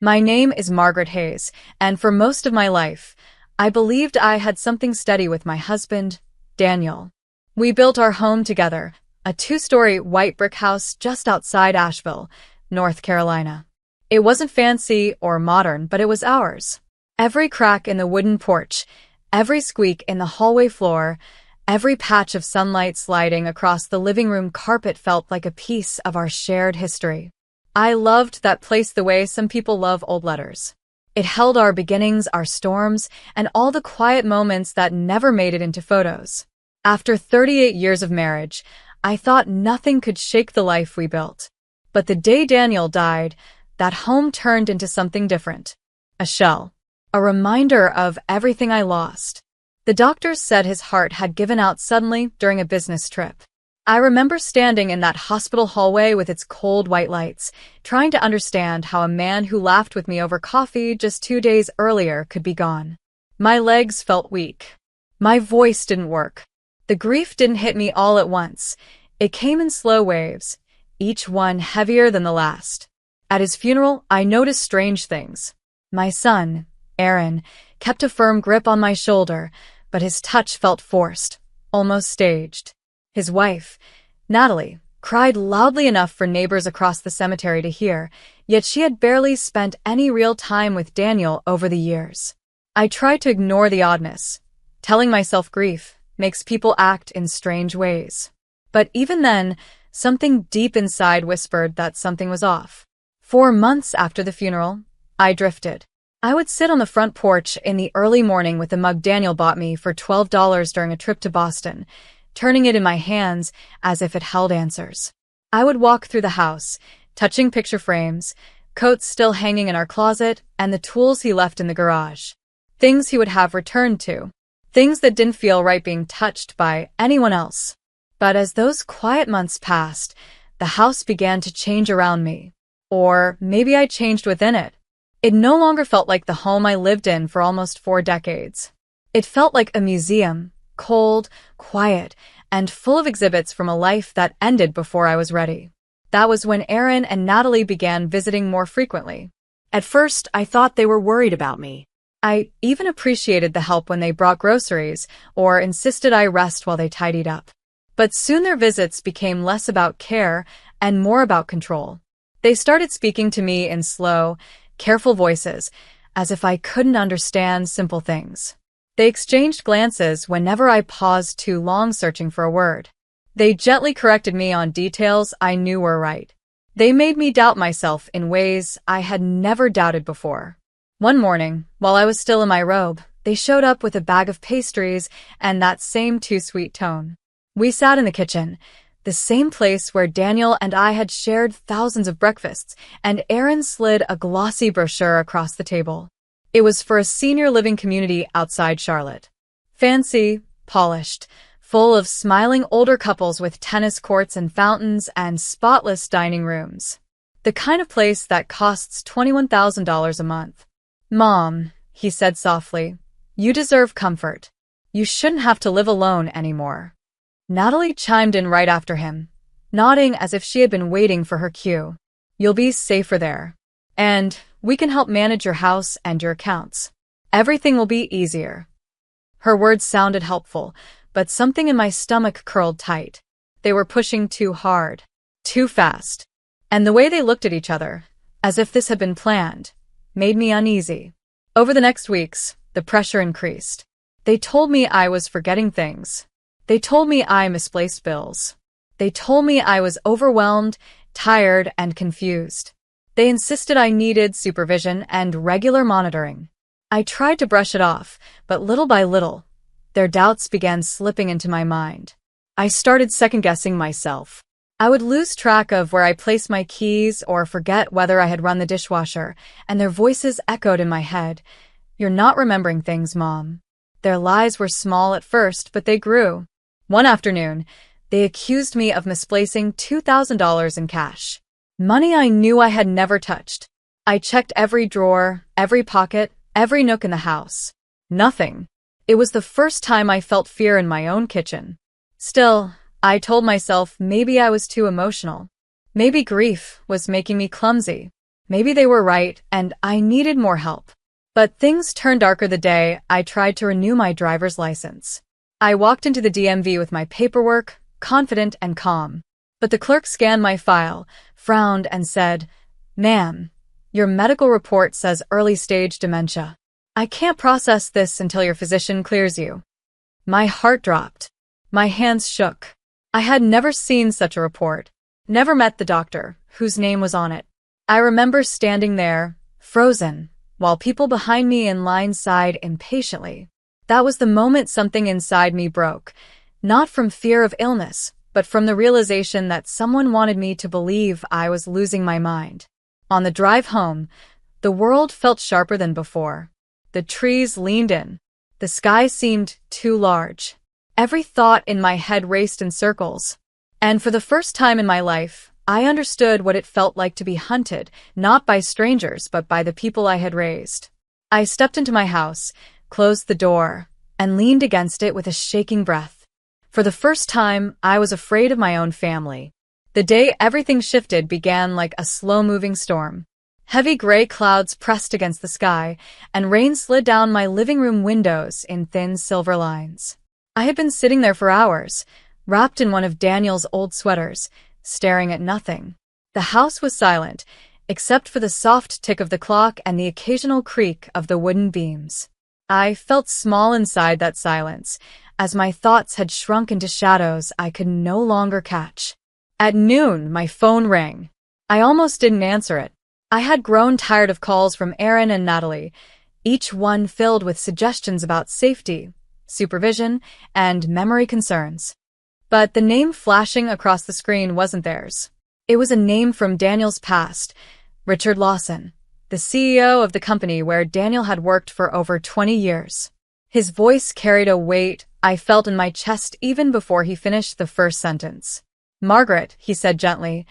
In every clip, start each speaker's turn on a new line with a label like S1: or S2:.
S1: My name is Margaret Hayes, and for most of my life, I believed I had something steady with my husband, Daniel. We built our home together, a two-story white brick house just outside Asheville, North Carolina. It wasn't fancy or modern, but it was ours. Every crack in the wooden porch, every squeak in the hallway floor, every patch of sunlight sliding across the living room carpet felt like a piece of our shared history. I loved that place the way some people love old letters. It held our beginnings, our storms, and all the quiet moments that never made it into photos. After 38 years of marriage, I thought nothing could shake the life we built. But the day Daniel died, that home turned into something different. A shell. A reminder of everything I lost. The doctors said his heart had given out suddenly during a business trip. I remember standing in that hospital hallway with its cold white lights, trying to understand how a man who laughed with me over coffee just 2 days earlier could be gone. My legs felt weak. My voice didn't work. The grief didn't hit me all at once. It came in slow waves, each one heavier than the last. At his funeral, I noticed strange things. My son, Aaron, kept a firm grip on my shoulder, but his touch felt forced, almost staged. His wife, Natalie, cried loudly enough for neighbors across the cemetery to hear, yet she had barely spent any real time with Daniel over the years. I tried to ignore the oddness, telling myself grief makes people act in strange ways. But even then, something deep inside whispered that something was off. 4 months after the funeral, I drifted. I would sit on the front porch in the early morning with the mug Daniel bought me for $12 during a trip to Boston, turning it in my hands as if it held answers. I would walk through the house, touching picture frames, coats still hanging in our closet, and the tools he left in the garage. Things he would have returned to. Things that didn't feel right being touched by anyone else. But as those quiet months passed, the house began to change around me. Or maybe I changed within it. It no longer felt like the home I lived in for almost 4 decades. It felt like a museum. Cold, quiet, and full of exhibits from a life that ended before I was ready. That was when Aaron and Natalie began visiting more frequently.
S2: At first, I thought they were worried about me.
S1: I even appreciated the help when they brought groceries or insisted I rest while they tidied up. But soon their visits became less about care and more about control. They started speaking to me in slow, careful voices, as if I couldn't understand simple things. They exchanged glances whenever I paused too long searching for a word. They gently corrected me on details I knew were right. They made me doubt myself in ways I had never doubted before. One morning, while I was still in my robe, they showed up with a bag of pastries and that same too-sweet tone. We sat in the kitchen, the same place where Daniel and I had shared thousands of breakfasts, and Aaron slid a glossy brochure across the table. It was for a senior living community outside Charlotte. Fancy, polished, full of smiling older couples with tennis courts and fountains and spotless dining rooms. The kind of place that costs $21,000 a month. "Mom," he said softly, "you deserve comfort. You shouldn't have to live alone anymore." Natalie chimed in right after him, nodding as if she had been waiting for her cue. "You'll be safer there. And we can help manage your house and your accounts. Everything will be easier." Her words sounded helpful, but something in my stomach curled tight. They were pushing too hard, too fast. And the way they looked at each other, as if this had been planned, made me uneasy. Over the next weeks, the pressure increased. They told me I was forgetting things. They told me I misplaced bills. They told me I was overwhelmed, tired, and confused. They insisted I needed supervision and regular monitoring. I tried to brush it off, but little by little, their doubts began slipping into my mind. I started second-guessing myself. I would lose track of where I placed my keys or forget whether I had run the dishwasher, and their voices echoed in my head. "You're not remembering things, Mom." Their lies were small at first, but they grew. One afternoon, they accused me of misplacing $2,000 in cash. Money I knew I had never touched. I checked every drawer, every pocket, every nook in the house. Nothing. It was the first time I felt fear in my own kitchen. Still, I told myself maybe I was too emotional. Maybe grief was making me clumsy. Maybe they were right, and I needed more help. But things turned darker the day I tried to renew my driver's license. I walked into the DMV with my paperwork, confident and calm. But the clerk scanned my file, frowned, and said, "Ma'am, your medical report says early-stage dementia. I can't process this until your physician clears you." My heart dropped. My hands shook. I had never seen such a report, never met the doctor, whose name was on it. I remember standing there, frozen, while people behind me in line sighed impatiently. That was the moment something inside me broke, not from fear of illness, but from the realization that someone wanted me to believe I was losing my mind. On the drive home, the world felt sharper than before. The trees leaned in. The sky seemed too large. Every thought in my head raced in circles. And for the first time in my life, I understood what it felt like to be hunted, not by strangers, but by the people I had raised. I stepped into my house, closed the door, and leaned against it with a shaking breath. For the first time, I was afraid of my own family. The day everything shifted began like a slow-moving storm. Heavy gray clouds pressed against the sky, and rain slid down my living room windows in thin silver lines. I had been sitting there for hours, wrapped in one of Daniel's old sweaters, staring at nothing. The house was silent, except for the soft tick of the clock and the occasional creak of the wooden beams. I felt small inside that silence, as my thoughts had shrunk into shadows I could no longer catch. At noon, my phone rang. I almost didn't answer it. I had grown tired of calls from Aaron and Natalie, each one filled with suggestions about safety, supervision, and memory concerns. But the name flashing across the screen wasn't theirs. It was a name from Daniel's past, Richard Lawson, the CEO of the company where Daniel had worked for over 20 years. His voice carried a weight I felt in my chest even before he finished the first sentence. "Margaret," he said gently,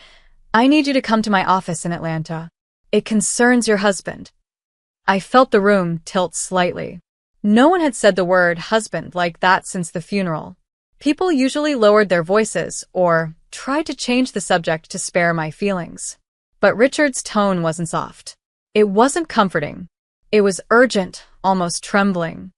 S1: "I need you to come to my office in Atlanta. It concerns your husband." I felt the room tilt slightly. No one had said the word husband like that since the funeral. People usually lowered their voices or tried to change the subject to spare my feelings. But Richard's tone wasn't soft. It wasn't comforting. It was urgent, almost trembling.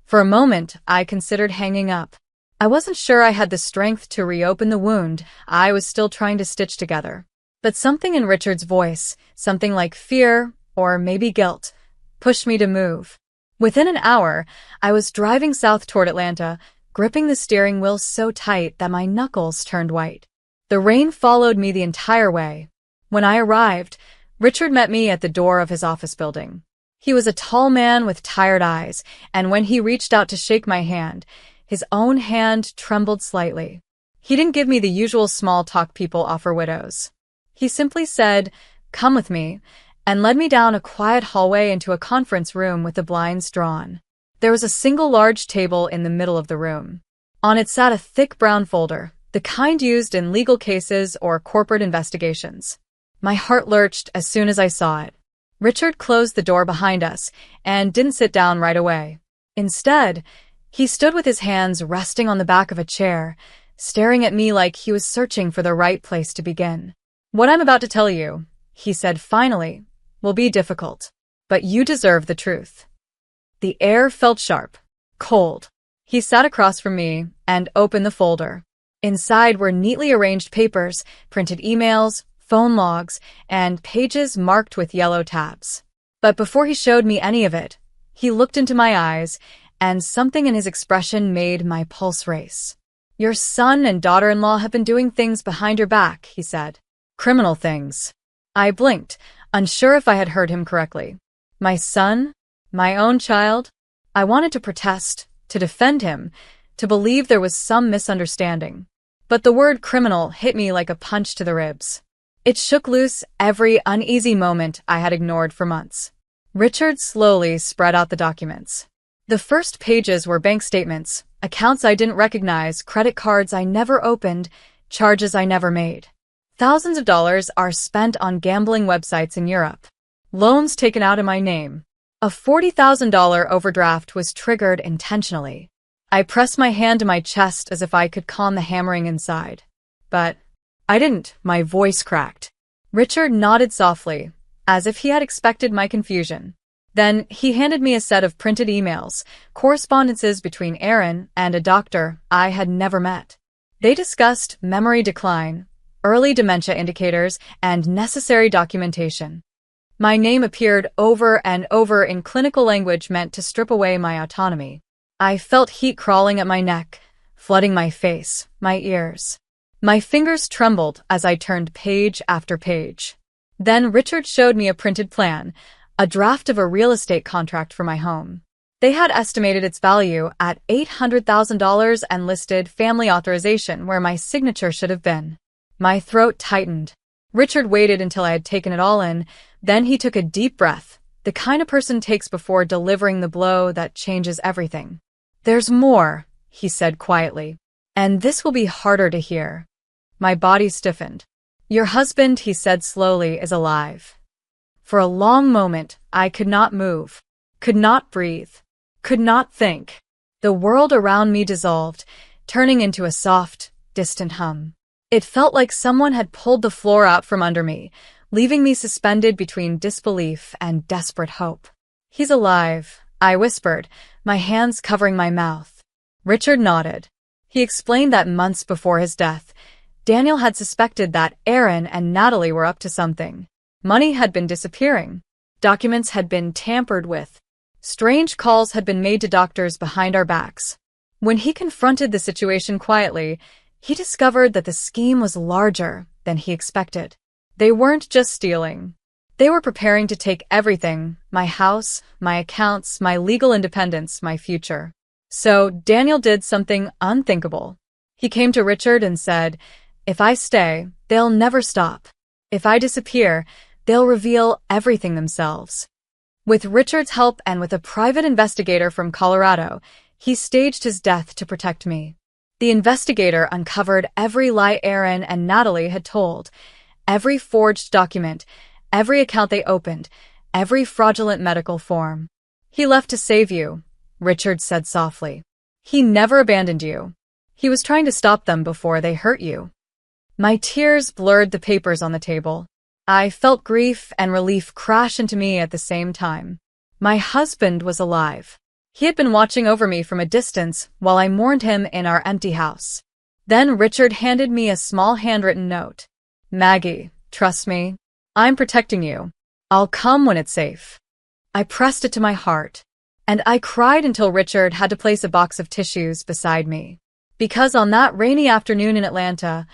S1: For a moment, I considered hanging up. I wasn't sure I had the strength to reopen the wound I was still trying to stitch together. But something in Richard's voice, something like fear or maybe guilt, pushed me to move. Within an hour, I was driving south toward Atlanta, gripping the steering wheel so tight that my knuckles turned white. The rain followed me the entire way. When I arrived, Richard met me at the door of his office building. He was a tall man with tired eyes, and when he reached out to shake my hand, his own hand trembled slightly. He didn't give me the usual small talk people offer widows. He simply said, "Come with me," and led me down a quiet hallway into a conference room with the blinds drawn. There was a single large table in the middle of the room. On it sat a thick brown folder, the kind used in legal cases or corporate investigations. My heart lurched as soon as I saw it. Richard closed the door behind us and didn't sit down right away. Instead, he stood with his hands resting on the back of a chair, staring at me like he was searching for the right place to begin. "What I'm about to tell you," he said finally, "will be difficult, but you deserve the truth." The air felt sharp, cold. He sat across from me and opened the folder. Inside were neatly arranged papers, printed emails, phone logs, and pages marked with yellow tabs. But before he showed me any of it, he looked into my eyes, and something in his expression made my pulse race. "Your son and daughter-in-law have been doing things behind your back," he said. "Criminal things." I blinked, unsure if I had heard him correctly. My son? My own child? I wanted to protest, to defend him, to believe there was some misunderstanding. But the word criminal hit me like a punch to the ribs. It shook loose every uneasy moment I had ignored for months. Richard slowly spread out the documents. The first pages were bank statements, accounts I didn't recognize, credit cards I never opened, charges I never made. Thousands of dollars are spent on gambling websites in Europe. Loans taken out in my name. A $40,000 overdraft was triggered intentionally. I pressed my hand to my chest as if I could calm the hammering inside. But I didn't. My voice cracked. Richard nodded softly, as if he had expected my confusion. Then he handed me a set of printed emails, correspondences between Aaron and a doctor I had never met. They discussed memory decline, early dementia indicators, and necessary documentation. My name appeared over and over in clinical language meant to strip away my autonomy. I felt heat crawling at my neck, flooding my face, my ears. My fingers trembled as I turned page after page. Then Richard showed me a printed plan, a draft of a real estate contract for my home. They had estimated its value at $800,000 and listed family authorization where my signature should have been. My throat tightened. Richard waited until I had taken it all in, then he took a deep breath, the kind a person takes before delivering the blow that changes everything. "There's more," he said quietly, "and this will be harder to hear." My body stiffened. "Your husband," he said slowly, "is alive." For a long moment, I could not move, could not breathe, could not think. The world around me dissolved, turning into a soft, distant hum. It felt like someone had pulled the floor out from under me, leaving me suspended between disbelief and desperate hope. "He's alive," I whispered, my hands covering my mouth. Richard nodded. He explained that months before his death, Daniel had suspected that Aaron and Natalie were up to something. Money had been disappearing. Documents had been tampered with. Strange calls had been made to doctors behind our backs. When he confronted the situation quietly, he discovered that the scheme was larger than he expected. They weren't just stealing. They were preparing to take everything, my house, my accounts, my legal independence, my future. So Daniel did something unthinkable. He came to Richard and said, "If I stay, they'll never stop. If I disappear, they'll reveal everything themselves." With Richard's help and with a private investigator from Colorado, he staged his death to protect me. The investigator uncovered every lie Aaron and Natalie had told, every forged document, every account they opened, every fraudulent medical form. "He left to save you," Richard said softly. "He never abandoned you. He was trying to stop them before they hurt you." My tears blurred the papers on the table. I felt grief and relief crash into me at the same time. My husband was alive. He had been watching over me from a distance while I mourned him in our empty house. Then Richard handed me a small handwritten note. "Maggie, trust me. I'm protecting you. I'll come when it's safe." I pressed it to my heart, and I cried until Richard had to place a box of tissues beside me. Because on that rainy afternoon in Atlanta,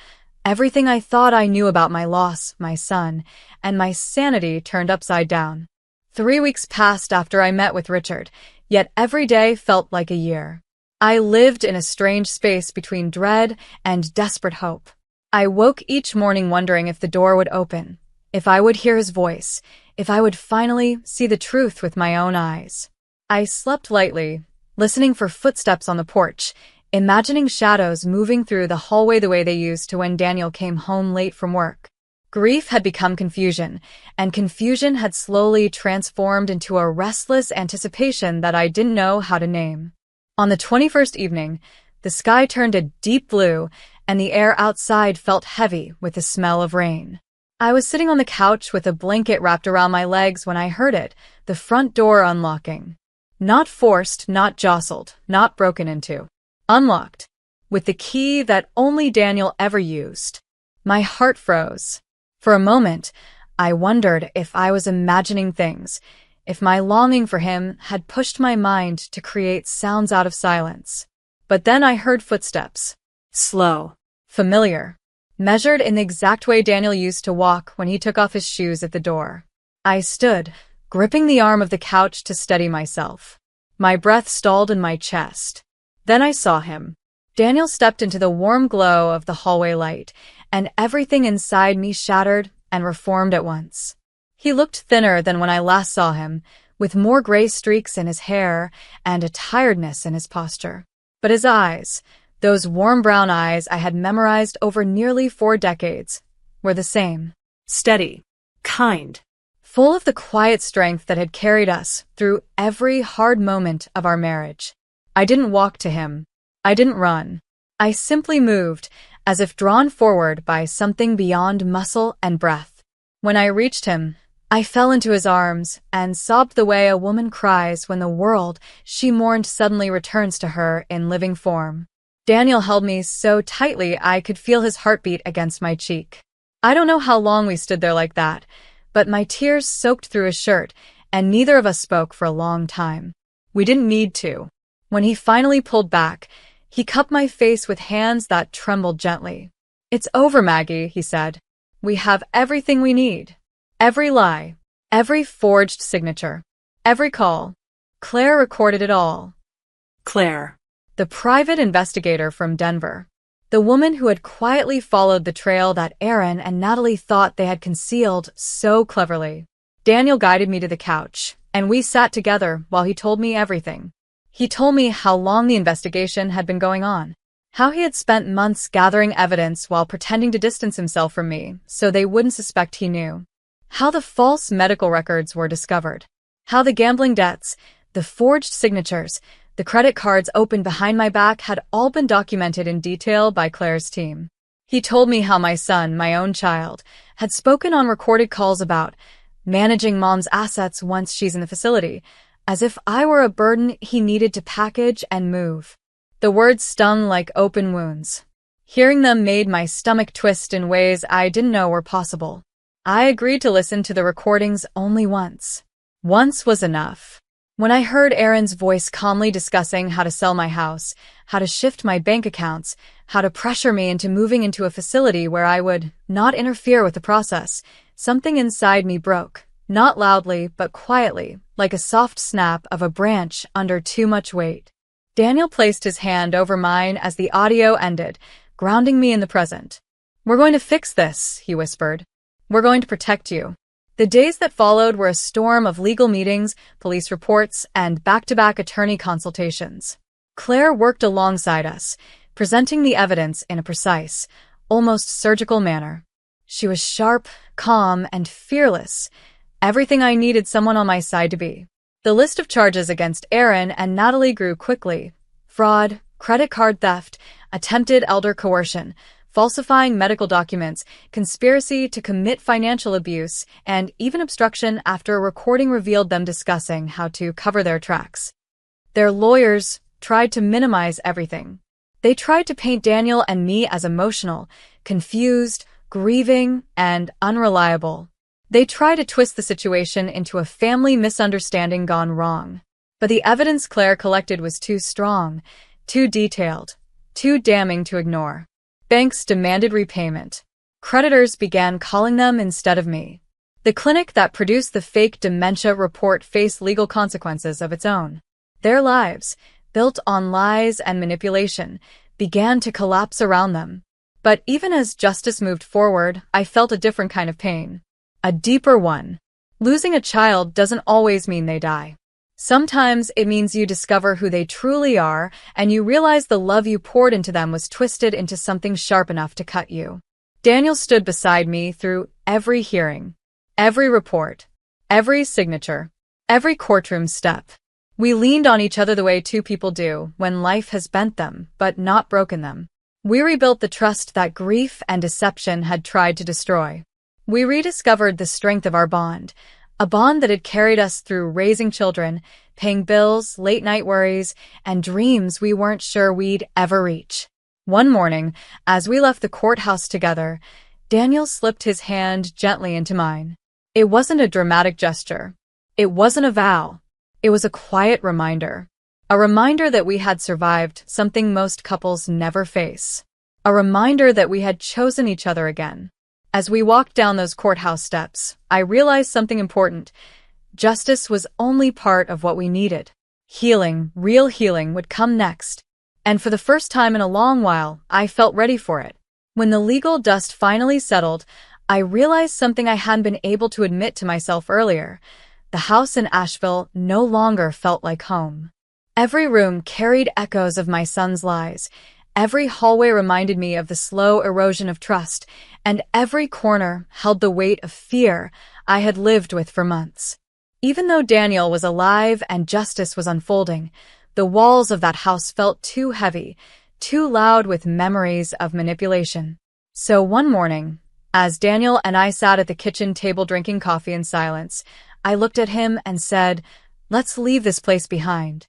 S1: everything I thought I knew about my loss, my son, and my sanity turned upside down. 3 weeks passed after I met with Richard, yet every day felt like a year. I lived in a strange space between dread and desperate hope. I woke each morning wondering if the door would open, if I would hear his voice, if I would finally see the truth with my own eyes. I slept lightly, listening for footsteps on the porch, imagining shadows moving through the hallway the way they used to when Daniel came home late from work. Grief had become confusion, and confusion had slowly transformed into a restless anticipation that I didn't know how to name. On the 21st evening, the sky turned a deep blue, and the air outside felt heavy with the smell of rain. I was sitting on the couch with a blanket wrapped around my legs when I heard it, the front door unlocking. Not forced, not jostled, not broken into. Unlocked, with the key that only Daniel ever used. My heart froze. For a moment, I wondered if I was imagining things, if my longing for him had pushed my mind to create sounds out of silence. But then I heard footsteps. Slow, familiar, measured in the exact way Daniel used to walk when he took off his shoes at the door. I stood, gripping the arm of the couch to steady myself. My breath stalled in my chest. Then I saw him. Daniel stepped into the warm glow of the hallway light, and everything inside me shattered and reformed at once. He looked thinner than when I last saw him, with more gray streaks in his hair and a tiredness in his posture. But his eyes, those warm brown eyes I had memorized over nearly 4 decades, were the same. Steady, kind, full of the quiet strength that had carried us through every hard moment of our marriage. I didn't walk to him. I didn't run. I simply moved, as if drawn forward by something beyond muscle and breath. When I reached him, I fell into his arms and sobbed the way a woman cries when the world she mourned suddenly returns to her in living form. Daniel held me so tightly I could feel his heartbeat against my cheek. I don't know how long we stood there like that, but my tears soaked through his shirt, and neither of us spoke for a long time. We didn't need to. When he finally pulled back, he cupped my face with hands that trembled gently. "It's over, Maggie," he said. "We have everything we need. Every lie, every forged signature, every call. Claire recorded it all."
S2: Claire.
S1: The private investigator from Denver. The woman who had quietly followed the trail that Aaron and Natalie thought they had concealed so cleverly. Daniel guided me to the couch, and we sat together while he told me everything. He told me how long the investigation had been going on, how he had spent months gathering evidence while pretending to distance himself from me so they wouldn't suspect he knew, how the false medical records were discovered, how the gambling debts, the forged signatures, the credit cards opened behind my back had all been documented in detail by Claire's team. He told me how my son, my own child, had spoken on recorded calls about managing mom's assets once she's in the facility, as if I were a burden he needed to package and move. The words stung like open wounds. Hearing them made my stomach twist in ways I didn't know were possible. I agreed to listen to the recordings only once. Once was enough. When I heard Aaron's voice calmly discussing how to sell my house, how to shift my bank accounts, how to pressure me into moving into a facility where I would not interfere with the process, something inside me broke, not loudly but quietly, like a soft snap of a branch under too much weight. Daniel placed his hand over mine as the audio ended, grounding me in the present. "We're going to fix this," he whispered. "We're going to protect you." The days that followed were a storm of legal meetings, police reports, and back-to-back attorney consultations. Claire worked alongside us, presenting the evidence in a precise, almost surgical manner. She was sharp, calm, and fearless, everything I needed someone on my side to be. The list of charges against Aaron and Natalie grew quickly: fraud, credit card theft, attempted elder coercion, falsifying medical documents, conspiracy to commit financial abuse, and even obstruction after a recording revealed them discussing how to cover their tracks. Their lawyers tried to minimize everything. They tried to paint Daniel and me as emotional, confused, grieving, and unreliable. They tried to twist the situation into a family misunderstanding gone wrong. But the evidence Claire collected was too strong, too detailed, too damning to ignore. Banks demanded repayment. Creditors began calling them instead of me. The clinic that produced the fake dementia report faced legal consequences of its own. Their lives, built on lies and manipulation, began to collapse around them. But even as justice moved forward, I felt a different kind of pain. A deeper one. Losing a child doesn't always mean they die. Sometimes it means you discover who they truly are, and you realize the love you poured into them was twisted into something sharp enough to cut you. Daniel stood beside me through every hearing, every report, every signature, every courtroom step. We leaned on each other the way two people do when life has bent them, but not broken them. We rebuilt the trust that grief and deception had tried to destroy. We rediscovered the strength of our bond, a bond that had carried us through raising children, paying bills, late-night worries, and dreams we weren't sure we'd ever reach. One morning, as we left the courthouse together, Daniel slipped his hand gently into mine. It wasn't a dramatic gesture. It wasn't a vow. It was a quiet reminder. A reminder that we had survived something most couples never face. A reminder that we had chosen each other again. As we walked down those courthouse steps, I realized something important. Justice was only part of what we needed. Healing, real healing, would come next. And for the first time in a long while, I felt ready for it. When the legal dust finally settled, I realized something I hadn't been able to admit to myself earlier. The house in Asheville no longer felt like home. Every room carried echoes of my son's lies. Every hallway reminded me of the slow erosion of trust, and every corner held the weight of fear I had lived with for months. Even though Daniel was alive and justice was unfolding, the walls of that house felt too heavy, too loud with memories of manipulation. So one morning, As Daniel and I sat at the kitchen table drinking coffee in silence, I looked at him and said, "Let's leave this place behind."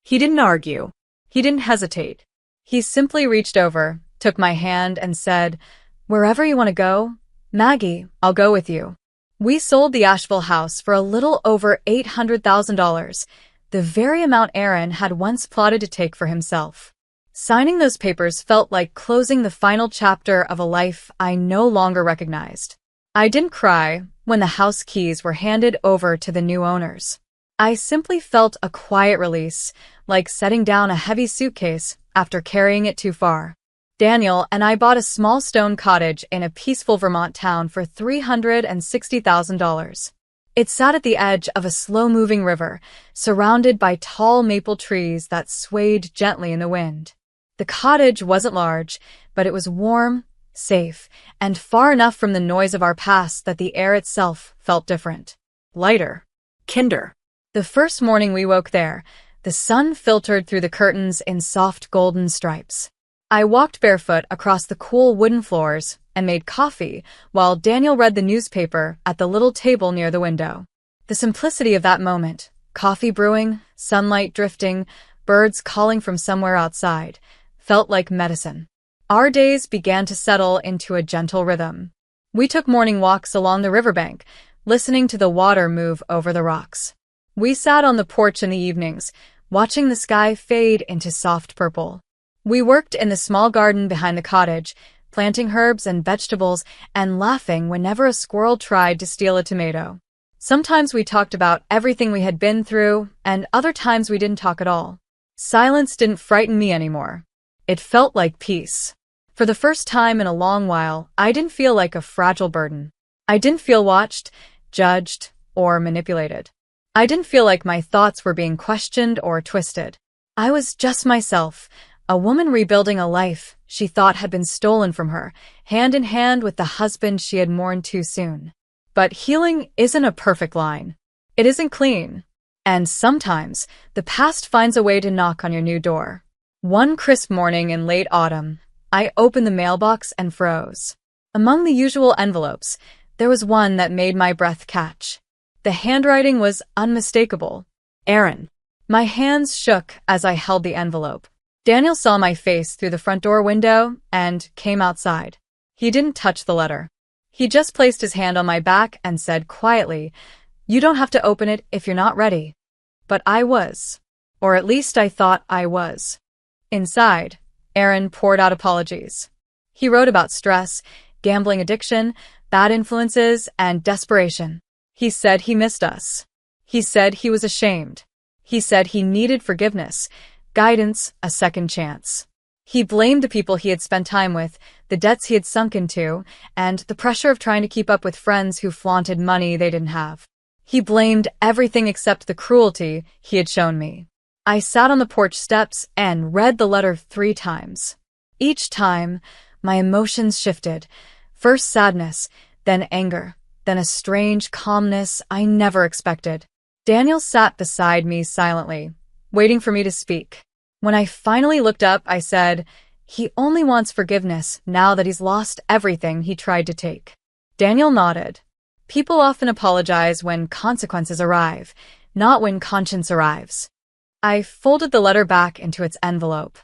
S2: He didn't argue.
S1: He didn't hesitate. He simply reached over, took my hand, and said, "Wherever you want to go, Maggie, I'll go with you." We sold the Asheville house for a little over $800,000, the very amount Aaron had once plotted to take for himself. Signing those papers felt like closing the final chapter of a life I no longer recognized. I didn't cry when the house keys were handed over to the new owners. I simply felt a quiet release, like setting down a heavy suitcase after carrying it too far. Daniel and I bought a small stone cottage in a peaceful Vermont town for $360,000. It sat at the edge of a slow-moving river, surrounded by tall maple trees that swayed gently in the wind. The cottage wasn't large, but it was warm, safe, and far enough from the noise of our past that the air itself felt different. Lighter.
S2: Kinder.
S1: The first morning we woke there, the sun filtered through the curtains in soft golden stripes. I walked barefoot across the cool wooden floors and made coffee while Daniel read the newspaper at the little table near the window. The simplicity of that moment, coffee brewing, sunlight drifting, birds calling from somewhere outside, felt like medicine. Our days began to settle into a gentle rhythm. We took morning walks along the riverbank, listening to the water move over the rocks. We sat on the porch in the evenings, watching the sky fade into soft purple. We worked in the small garden behind the cottage, planting herbs and vegetables and laughing whenever a squirrel tried to steal a tomato. Sometimes we talked about everything we had been through, and other times we didn't talk at all. Silence didn't frighten me anymore. It felt like peace. For the first time in a long while, I didn't feel like a fragile burden. I didn't feel watched, judged, or manipulated. I didn't feel like my thoughts were being questioned or twisted. I was just myself, a woman rebuilding a life she thought had been stolen from her, hand in hand with the husband she had mourned too soon. But healing isn't a perfect line. It isn't clean. And sometimes, the past finds a way to knock on your new door. One crisp morning in late autumn, I opened the mailbox and froze. Among the usual envelopes, there was one that made my breath catch. The handwriting was unmistakable. Aaron. My hands shook as I held the envelope. Daniel saw my face through the front door window and came outside. He didn't touch the letter. He just placed his hand on my back and said quietly, "You don't have to open it if you're not ready." But I was. Or at least I thought I was. Inside, Aaron poured out apologies. He wrote about stress, gambling addiction, bad influences, and desperation. He said he missed us. He said he was ashamed. He said he needed forgiveness, guidance, a second chance. He blamed the people he had spent time with, the debts he had sunk into, and the pressure of trying to keep up with friends who flaunted money they didn't have. He blamed everything except the cruelty he had shown me. I sat on the porch steps and read the letter 3 times. Each time, my emotions shifted. First sadness, then anger, then a strange calmness I never expected. Daniel sat beside me silently, waiting for me to speak. When I finally looked up, I said, "He only wants forgiveness now that he's lost everything he tried to take." Daniel nodded. People often apologize when consequences arrive, not when conscience arrives. I folded the letter back into its envelope.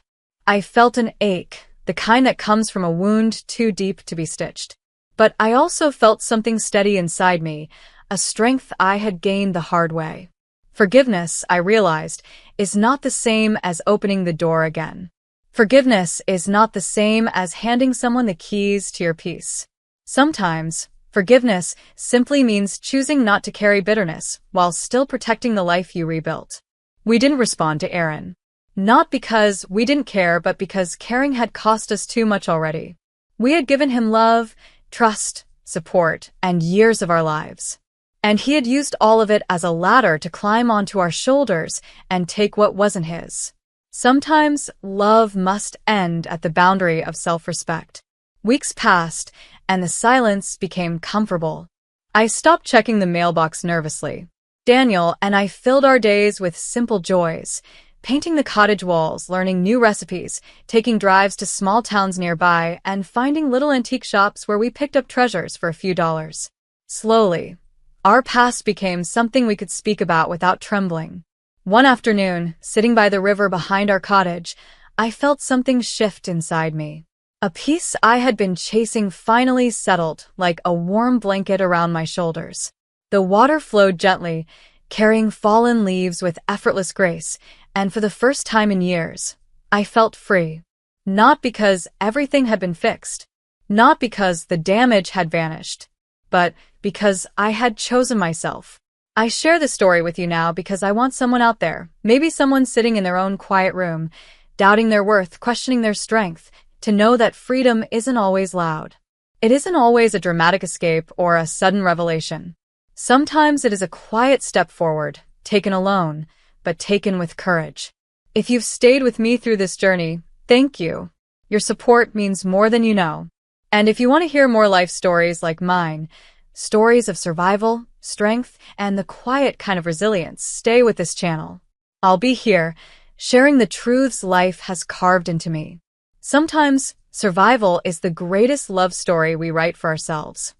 S1: I felt an ache, the kind that comes from a wound too deep to be stitched. But I also felt something steady inside me, a strength I had gained the hard way. Forgiveness, I realized, is not the same as opening the door again. Forgiveness is not the same as handing someone the keys to your peace. Sometimes, forgiveness simply means choosing not to carry bitterness while still protecting the life you rebuilt. We didn't respond to Aaron. Not because we didn't care, but because caring had cost us too much already. We had given him love, trust, support, and years of our lives. And he had used all of it as a ladder to climb onto our shoulders and take what wasn't his. Sometimes love must end at the boundary of self-respect. Weeks passed, and the silence became comfortable. I stopped checking the mailbox nervously. Daniel and I filled our days with simple joys, Painting the cottage walls, learning new recipes, taking drives to small towns nearby, and finding little antique shops where we picked up treasures for a few dollars. Slowly, our past became something we could speak about without trembling. One afternoon, sitting by the river behind our cottage, I felt something shift inside me. A peace I had been chasing finally settled like a warm blanket around my shoulders. The water flowed gently, carrying fallen leaves with effortless grace, and for the first time in years, I felt free. Not because everything had been fixed, not because the damage had vanished, but because I had chosen myself. I share this story with you now because I want someone out there, maybe someone sitting in their own quiet room, doubting their worth, questioning their strength, to know that freedom isn't always loud. It isn't always a dramatic escape or a sudden revelation. Sometimes it is a quiet step forward, taken alone, but taken with courage. If you've stayed with me through this journey, thank you. Your support means more than you know. And if you want to hear more life stories like mine, stories of survival, strength, and the quiet kind of resilience, stay with this channel. I'll be here, sharing the truths life has carved into me. Sometimes, survival is the greatest love story we write for ourselves.